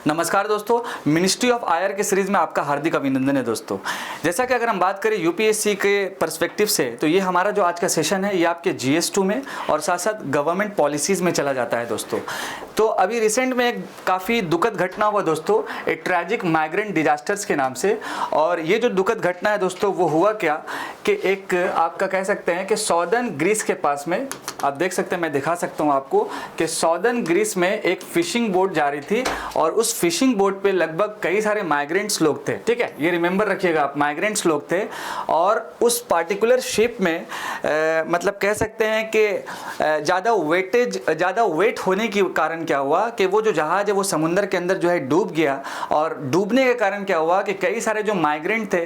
नमस्कार दोस्तों, ministry of आयर के सीरीज़ में आपका हार्दिक अभिनंदन है दोस्तों। जैसा कि अगर हम बात करें यूपीएससी के पर्सपेक्टिव से, तो ये हमारा जो आज का सेशन है ये आपके जीएस2 में और साथ साथ गवर्नमेंट पॉलिसीज़ में चला जाता है दोस्तों। तो अभी रिसेंट में एक काफ़ी दुखद घटना हुआ दोस्तों, एक ट्रैजिक माइग्रेंट डिजास्टर्स के नाम से। और ये जो दुखद घटना है दोस्तों, वो हुआ क्या कि एक आपका कह सकते हैं कि सॉदर्न ग्रीस के पास में, आप देख सकते हैं, मैं दिखा सकता हूँ आपको कि सॉदर्न ग्रीस में एक फिशिंग बोट जा रही थी और उस फिशिंग बोट पे लगभग कई सारे माइग्रेंट्स लोग थे। ठीक है, ये रिमेंबर रखिएगा आप, माइग्रेंट्स लोग थे। और उस पार्टिकुलर शिप में मतलब कह सकते हैं कि ज़्यादा वेट होने के कारण क्या हुआ कि वो जो जहाज़ है वो समुंदर के अंदर जो है डूब गया। और डूबने के कारण क्या हुआ कि कई सारे जो माइग्रेंट थे,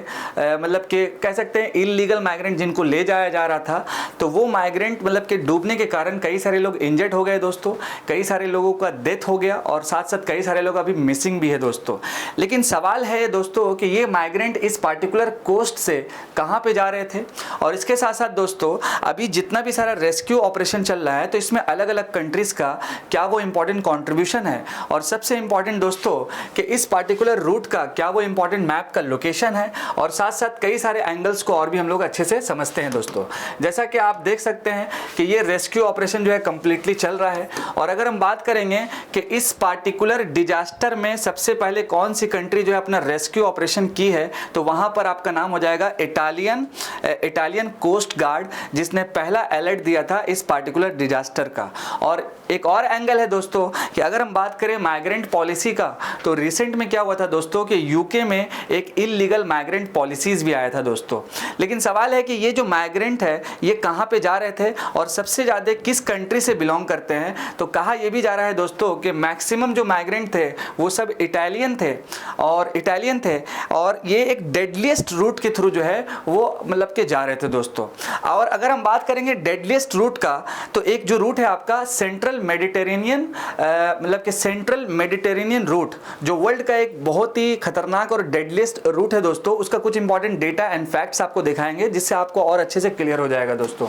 मतलब कि कह सकते हैं इलीगल माइग्रेंट जिनको ले जाया जा रहा था, तो वो माइग्रेंट मतलब कि डूबने के कारण कई सारे लोग इंजर्ड हो गए दोस्तों, कई सारे लोगों का डेथ हो गया और साथ साथ कई सारे लोग अभी मिसिंग भी है दोस्तों। लेकिन सवाल है दोस्तों कि ये माइग्रेंट इस पार्टिकुलर कोस्ट से कहाँ पे जा रहे थे। और इसके साथ साथ दोस्तों अभी जितना भी सारा रेस्क्यू ऑपरेशन चल रहा है, तो इसमें अलग अलग कंट्रीज का क्या वो इंपॉर्टेंट कंट्रीब्यूशन है, और सबसे इंपॉर्टेंट दोस्तों कि इस पार्टिकुलर रूट का क्या वो इंपॉर्टेंट मैप का लोकेशन है, और साथ साथ कई सारे एंगल्स को और भी हम लोग अच्छे से समझते हैं दोस्तों। जैसा कि आप देख सकते हैं कि ये रेस्क्यू ऑपरेशन जो है कंप्लीटली चल रहा है। और अगर हम बात करेंगे कि इस पार्टिकुलर डिजास्टर में सबसे पहले कौन सी कंट्री जो है अपना रेस्क्यू ऑपरेशन की है, तो वहां पर आपका नाम हो जाएगा इटालियन कोस्ट गार्ड, जिसने पहला अलर्ट दिया था इस पार्टिकुलर डिजास्टर का। और एक और एंगल है दोस्तों कि अगर हम बात करें माइग्रेंट पॉलिसी का, तो रिसेंट में क्या हुआ था दोस्तों कि यूके में एक इलीगल माइग्रेंट पॉलिसीज भी आया था दोस्तों। लेकिन सवाल है कि ये जो माइग्रेंट है ये कहाँ पे जा रहे थे और सबसे ज़्यादा किस कंट्री से बिलोंग करते हैं। तो कहा यह भी जा रहा है दोस्तों कि मैक्सिमम जो माइग्रेंट थे वो सब इटालियन थे और ये एक डेडलीस्ट रूट के थ्रू जो है वो मतलब के जा रहे थे दोस्तों। और अगर हम बात करेंगे डेडलीस्ट रूट का, तो एक जो रूट है आपका सेंट्रल मेडिटेरेनियन, मतलब कि सेंट्रल मेडिटेरेनियन रूट, जो वर्ल्ड का एक बहुत ही खतरनाक और डेडलीस्ट रूट है दोस्तों। उसका कुछ इंपॉर्टेंट डेटा एंड फैक्ट्स आपको दिखाएंगे जिससे आपको और अच्छे से क्लियर हो जाएगा दोस्तों।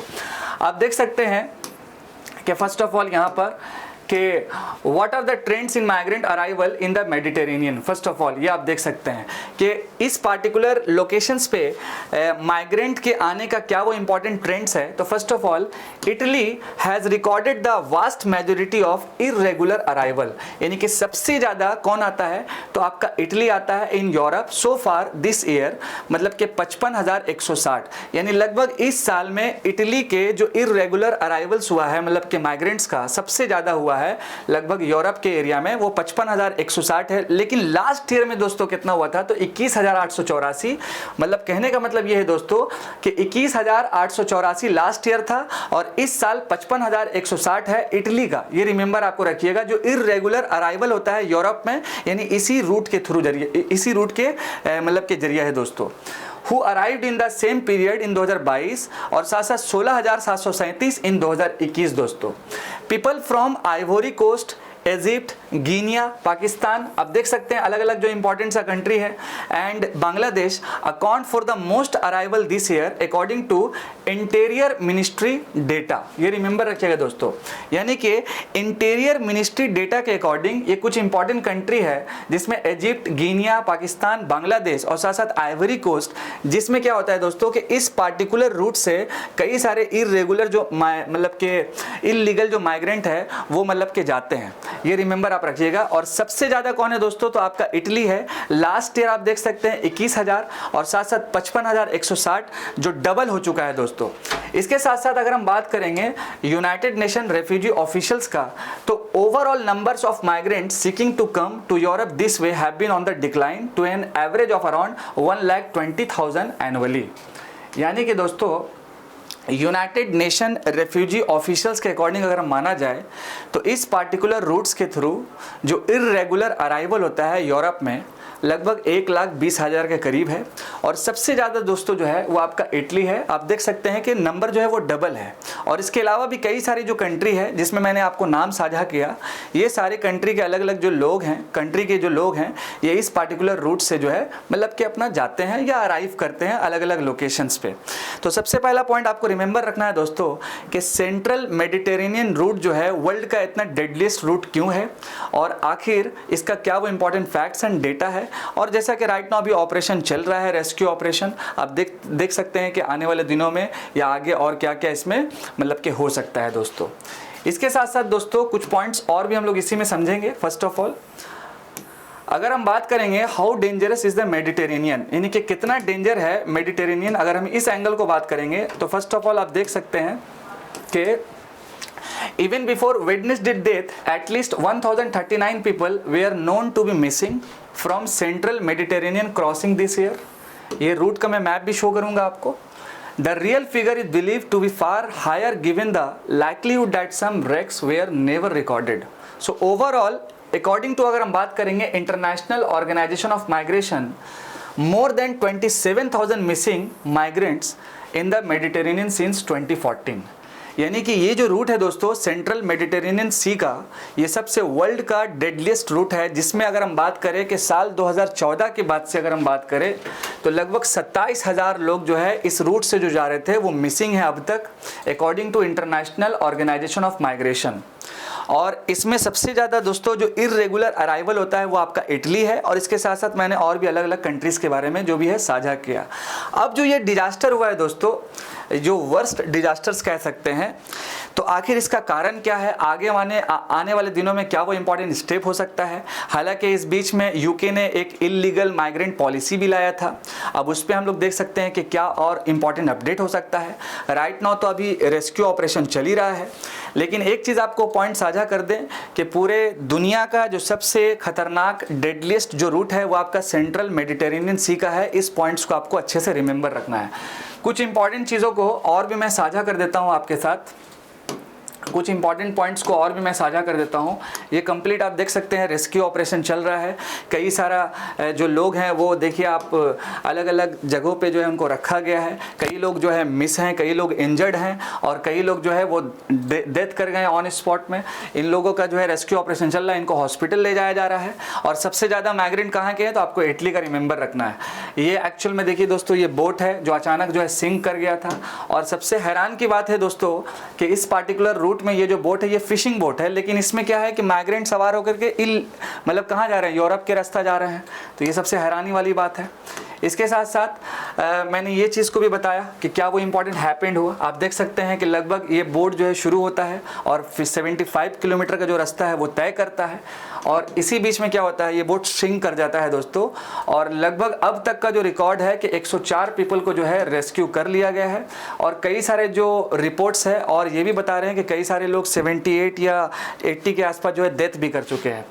आप देख सकते हैं कि फर्स्ट ऑफ ऑल यहाँ पर कि what are the trends in migrant arrival in the Mediterranean. First of all ये आप देख सकते हैं कि इस पार्टिकुलर लोकेशंस पे माइग्रेंट के आने का क्या वो इंपॉर्टेंट ट्रेंड्स है। तो first of all Italy has recorded the vast majority of irregular arrival, यानी कि सबसे ज़्यादा कौन आता है, तो आपका इटली आता है in Europe so far this year, मतलब कि 55,160, यानी लगभग इस साल में इटली के जो इरेगुलर अराइवल्स हुआ है, मतलब कि माइग्रेंट्स का सबसे ज़्यादा हुआ है लगभग यूरोप के एरिया में, वो 55,160 है। लेकिन लास्ट ईयर में दोस्तों कितना हुआ था, तो 21,884, मतलब कहने का मतलब ये है दोस्तों कि 21,884 लास्ट ईयर था और इस साल 55,160 है इटली का। ये रिमेंबर आपको रखिएगा, जो इरेगुलर अराइवल होता है यूरोप में, यानी इसी रूट के थ्रू जरिए, इसी रूट के मतलब के जरिए है दोस्तों। Who arrived in the same period in 2022 और साथ साथ 16,737 इन 2021 दोस्तों। People from Ivory Coast, Egypt, Guinea, Pakistan, आप देख सकते हैं अलग अलग जो इंपॉर्टेंट सा कंट्री है, and Bangladesh account for the most arrival this year according to interior ministry data. ये रिमेंबर रखिएगा दोस्तों, यानी कि इंटीरियर मिनिस्ट्री डेटा के अकॉर्डिंग ये कुछ इंपॉर्टेंट कंट्री है जिसमें इजिप्ट, गिनिया, पाकिस्तान, बांग्लादेश और साथ साथ आइवरी कोस्ट, जिसमें क्या होता है दोस्तों कि इस पार्टिकुलर रूट से कई सारे इरेगुलर जो मतलब के इलीगल जो माइग्रेंट है वो मतलब के जाते हैं। ये रिमेंबर आप रखिएगा। और सबसे ज्यादा कौन है दोस्तों, तो आपका इटली है। लास्ट ईयर आप देख सकते हैं 21,000 और साथ साथ 55,160, जो डबल हो चुका है दोस्तों। इसके साथ साथ अगर हम बात करेंगे यूनाइटेड नेशन रेफ्यूजी ऑफिशियल्स का, तो overall numbers of migrants seeking to come to Europe this way have been on the decline to an average of around 1,20,000 annually. यानी कि दोस्तों यूनाइटेड नेशन रेफ्यूजी ऑफिशियल्स के अकॉर्डिंग अगर हम माना जाए, तो इस पार्टिकुलर रूट्स के थ्रू जो इरेगुलर अराइवल होता है यूरोप में, लगभग 1,20,000 के करीब है। और सबसे ज़्यादा दोस्तों जो है वो आपका इटली है। आप देख सकते हैं कि नंबर जो है वो डबल है। और इसके अलावा भी कई सारी जो कंट्री है जिसमें मैंने आपको नाम साझा किया, ये सारे कंट्री के अलग अलग जो लोग हैं, कंट्री के जो लोग हैं, ये इस पार्टिकुलर रूट से जो है मतलब कि अपना जाते हैं या अराइव करते हैं अलग अलग लोकेशंस पे। तो सबसे पहला पॉइंट आपको रिमेंबर रखना है दोस्तों कि सेंट्रल मेडिटेरेनियन रूट जो है वर्ल्ड का इतना डेडलीस्ट रूट क्यों है, और आखिर इसका क्या वो इंपॉर्टेंट फैक्ट्स एंड डेटा है। और जैसा कि राइट नाउ अभी ऑपरेशन चल रहा है, रेस्क्यू ऑपरेशन, आप देख सकते हैं कि आने वाले दिनों में या आगे और क्या क्या इसमें मतलब कि हो सकता है दोस्तों। इसके साथ साथ दोस्तों कुछ पॉइंट्स और भी हम लोग इसी में समझेंगे। फर्स्ट ऑफ ऑल अगर हम बात करेंगे how dangerous is the Mediterranean, यानी कि कितना डेंजर है मेडिटेरेनियन, अगर हम इस एंगल को बात करेंगे तो फर्स्ट ऑफ ऑल आप देख सकते हैं कि even before Wednesday death, at least 1,039 people were known to be missing from central Mediterranean crossing this year. ये रूट का मैं मैप भी शो करूंगा आपको। The real figure is believed to be far higher given the likelihood that some wrecks were never recorded. So overall, according to अगर हम बात करेंगे International Organization of Migration, more than 27,000 missing migrants in the Mediterranean since 2014. यानी कि ये जो root है दोस्तों सेंट्रल मेडिटेरेनियन सी का, ये सबसे वर्ल्ड का डेडलीस्ट रूट है, जिसमें अगर हम बात करें कि साल 2014 के बाद से अगर हम बात करें तो लगभग 27,000 लोग जो है इस रूट से जो जा रहे थे वो मिसिंग है अब तक, according to International Organization of Migration. और इसमें सबसे ज़्यादा दोस्तों जो इर्रेगुलर अराइवल होता है वो आपका इटली है। और इसके साथ साथ मैंने और भी अलग अलग कंट्रीज़ के बारे में जो भी है साझा किया। अब जो ये डिजास्टर हुआ है दोस्तों, जो वर्स्ट डिजास्टर्स कह सकते हैं, तो आखिर इसका कारण क्या है, आगे आने वाले दिनों में क्या वो इंपॉर्टेंट स्टेप हो सकता है। हालांकि इस बीच में यूके ने एक इलीगल माइग्रेंट पॉलिसी भी लाया था, अब उस पर हम लोग देख सकते हैं कि क्या और इंपॉर्टेंट अपडेट हो सकता है। राइट नाउ तो अभी रेस्क्यू ऑपरेशन चल ही रहा है, लेकिन एक चीज़ आपको पॉइंट साझा कर दें कि पूरे दुनिया का जो सबसे खतरनाक डेडलीस्ट जो रूट है वो आपका सेंट्रल मेडिटेरेनियन सी का है। इस पॉइंट्स को आपको अच्छे से रिमेंबर रखना है। कुछ इंपॉर्टेंट चीज़ों को और भी मैं साझा कर देता हूँ आपके साथ, कुछ इंपॉर्टेंट पॉइंट्स को और भी मैं साझा कर देता हूँ। ये कंप्लीट आप देख सकते हैं रेस्क्यू ऑपरेशन चल रहा है। कई सारा जो लोग हैं वो देखिए आप अलग अलग जगहों पे जो है उनको रखा गया है। कई लोग जो है मिस हैं, कई लोग इंजर्ड हैं और कई लोग जो है वो डेथ कर गए ऑन स्पॉट में। इन लोगों का जो है रेस्क्यू ऑपरेशन चल रहा है, इनको हॉस्पिटल ले जाया जा रहा है। और सबसे ज़्यादा माइग्रेंट कहाँ के हैं, तो आपको इटली का रिमेंबर रखना है। ये एक्चुअल में देखिए दोस्तों ये बोट है जो अचानक जो है सिंक कर गया था। और सबसे हैरान की बात है दोस्तों कि इस पार्टिकुलर रूट में ये जो बोट है ये फिशिंग बोट है, लेकिन इसमें क्या है कि माइग्रेंट सवार होकर के मतलब कहाँ जा रहे हैं, यूरोप के रास्ता जा रहे हैं। तो ये सबसे हैरानी वाली बात है। इसके साथ साथ मैंने ये चीज़ को भी बताया कि क्या वो इम्पॉर्टेंट हैपेंड हुआ। आप देख सकते हैं कि लगभग ये बोट जो है शुरू होता है और फिर 75 किलोमीटर का जो रास्ता है वो तय करता है, और इसी बीच में क्या होता है ये बोट सिंक कर जाता है दोस्तों। और लगभग अब तक का जो रिकॉर्ड है कि 104 पीपल को जो है रेस्क्यू कर लिया गया है। और कई सारे जो रिपोर्ट्स है और ये भी बता रहे हैं कि कई सारे लोग 78 या 80 के आसपास जो है डेथ भी कर चुके हैं।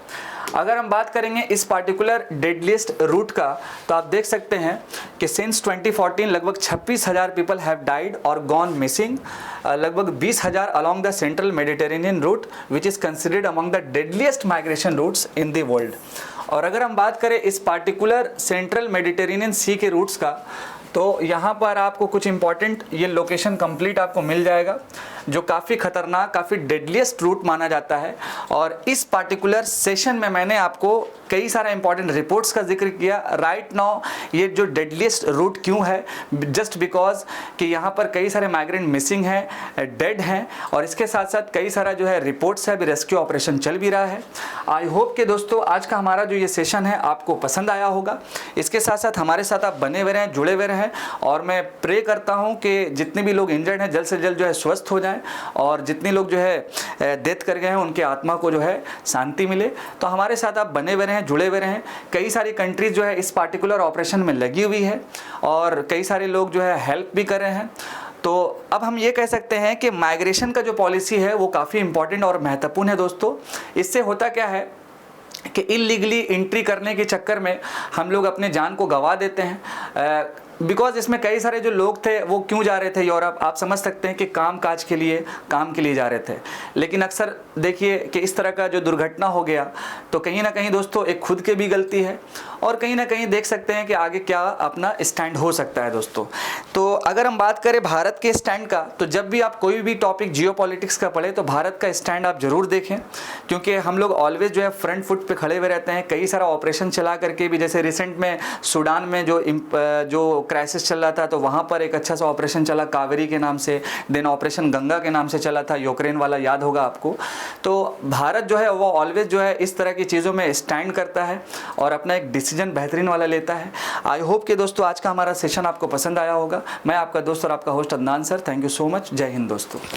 अगर हम बात करेंगे इस पार्टिकुलर डेडलीस्ट रूट का, तो आप देख सकते हैं कि सिंस 2014 लगभग 26,000 पीपल हैव डाइड और गॉन मिसिंग, लगभग 20,000 along the central Mediterranean route which is considered among the deadliest migration routes in the world. और अगर हम बात करें इस पार्टिकुलर सेंट्रल मेडिटेरेनियन सी के रूट्स का, तो यहाँ पर आपको कुछ इंपॉर्टेंट ये लोकेशन कंप्लीट आपको मिल जाएगा जो काफ़ी खतरनाक, काफ़ी डेडलीस्ट रूट माना जाता है। और इस पार्टिकुलर सेशन में मैंने आपको कई सारे इंपॉर्टेंट रिपोर्ट्स का जिक्र किया। राइट नाउ ये जो डेडलीस्ट रूट क्यों है, जस्ट बिकॉज कि यहाँ पर कई सारे माइग्रेंट मिसिंग हैं, डेड हैं, और इसके साथ साथ कई सारा जो है रिपोर्ट्स है, अभी रेस्क्यू ऑपरेशन चल भी रहा है। आई होप कि दोस्तों आज का हमारा जो ये सेशन है आपको पसंद आया होगा। इसके साथ साथ हमारे साथ आप बने हुए रहें, जुड़े हुए रहें, और मैं प्रे करता हूँ कि जितने भी लोग इंजर्ड हैं जल्द से जल्द जो है स्वस्थ हो जाएं, और जितने लोग जो है डेथ कर गए हैं उनके आत्मा को जो है शांति मिले। तो हमारे साथ आप बने हुए रहें, जुड़े हुए रहें। कई सारी कंट्रीज जो है इस पार्टिकुलर ऑपरेशन में लगी हुई है और कई सारे लोग जो है हेल्प भी कर रहे हैं। तो अब हम ये कह सकते हैं कि माइग्रेशन का जो पॉलिसी है वो काफ़ी इंपॉर्टेंट और महत्वपूर्ण है दोस्तों। इससे होता क्या है कि इलीगली एंट्री करने के चक्कर में हम लोग अपने जान को गंवा देते हैं। बिकॉज इसमें कई सारे जो लोग थे वो क्यों जा रहे थे यूरोप, आप समझ सकते हैं कि काम काज के लिए, काम के लिए जा रहे थे। लेकिन अक्सर देखिए कि इस तरह का जो दुर्घटना हो गया तो कहीं ना कहीं दोस्तों एक खुद के भी गलती है और कहीं ना कहीं देख सकते हैं कि आगे क्या अपना स्टैंड हो सकता है दोस्तों। तो अगर हम बात करें भारत के स्टैंड का, तो जब भी आप कोई भी टॉपिक जियोपॉलिटिक्स का पढ़े तो भारत का स्टैंड आप जरूर देखें, क्योंकि हम लोग ऑलवेज जो है फ्रंट फुट पे खड़े हुए रहते हैं। कई सारा ऑपरेशन चला करके भी, जैसे रिसेंट में सूडान में जो क्राइसिस चल रहा था तो वहाँ पर एक अच्छा सा ऑपरेशन चला कावेरी के नाम से, देन ऑपरेशन गंगा के नाम से चला था, यूक्रेन वाला याद होगा आपको। तो भारत जो है वो ऑलवेज जो है इस तरह की चीज़ों में स्टैंड करता है और अपना एक डिसीजन बेहतरीन वाला लेता है। आई होप कि दोस्तों आज का हमारा सेशन आपको पसंद आया होगा। मैं आपका दोस्त और आपका host Adnan sir, thank you so much. जय हिंद दोस्तों।